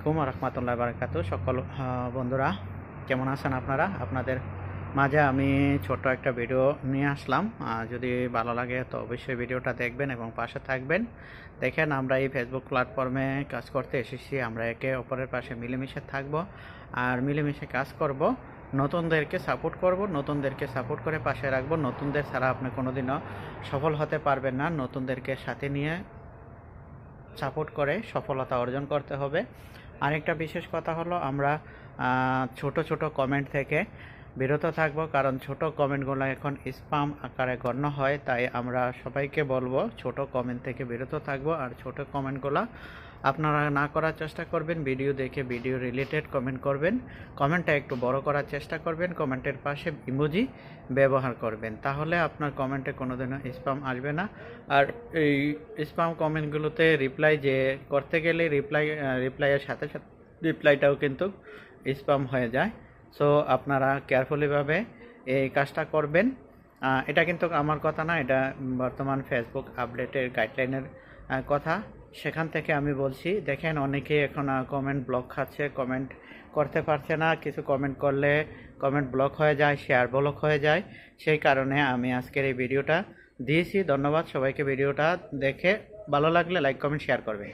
আলাইকুম রহমতুল্লাহ বারাকাতু। সকল বন্ধুরা কেমন আছেন আপনারা? আপনাদের মাঝে আমি ছোট একটা ভিডিও নিয়ে আসলাম। যদি ভালো লাগে তো অবশ্যই ভিডিওটা দেখবেন এবং পাশে থাকবেন। দেখেন, আমরা এই ফেসবুক প্ল্যাটফর্মে কাজ করতে এসেছি। আমরা একে অপরের পাশে মিলেমিশে থাকব আর মিলেমিশে কাজ করব। নতুনদেরকে সাপোর্ট করব, নতুনদেরকে সাপোর্ট করে পাশে রাখবো। নতুনদের ছাড়া আপনি কোনোদিনও সফল হতে পারবেন না। নতুনদেরকে সাথে নিয়ে সাপোর্ট করে সফলতা অর্জন করতে হবে। আরেকটা বিশেষ কথা হলো, আমরা ছোট ছোট কমেন্ট থেকে বিরত থাকব, কারণ ছোট কমেন্টগুলো এখন স্প্যাম আকারে গণ্য হয়। তাই আমরা সবাইকে বলবো ছোট কমেন্ট থেকে বিরত থাকবো। আর ছোট কমেন্টগুলো আপনারা না করার চেষ্টা করবেন। ভিডিও দেখে ভিডিও রিলেটেড কমেন্ট করবেন। কমেন্টটা একটু বড় করার চেষ্টা করবেন। কমেন্টের পাশে ইমোজি ব্যবহার করবেন, তাহলে আপনার কমেন্টে কোনোদিনও স্প্যাম আসবে না। আর এই স্প্যাম কমেন্টগুলোতে রিপ্লাই যে করতে গেলে রিপ্লাইয়ের সাথে সাথে রিপ্লাইটাও কিন্তু স্প্যাম হয়ে যায়। সো আপনারা কেয়ারফুলিভাবে এই কাজটা করবেন। এটা কিন্তু আমার কথা না, এটা বর্তমান ফেসবুক আপডেটের গাইডলাইনের কথা। সেখান থেকে আমি বলছি। দেখেন, অনেকে এখন কমেন্ট ব্লক খাচ্ছে, কমেন্ট করতে পারছে না। কিছু কমেন্ট করলে কমেন্ট ব্লক হয়ে যায়, শেয়ার ব্লক হয়ে যায়। সেই কারণে আমি আজকের এই ভিডিওটা দিয়েছি। ধন্যবাদ সবাইকে। ভিডিওটা দেখে ভালো লাগলে লাইক কমেন্ট শেয়ার করবে।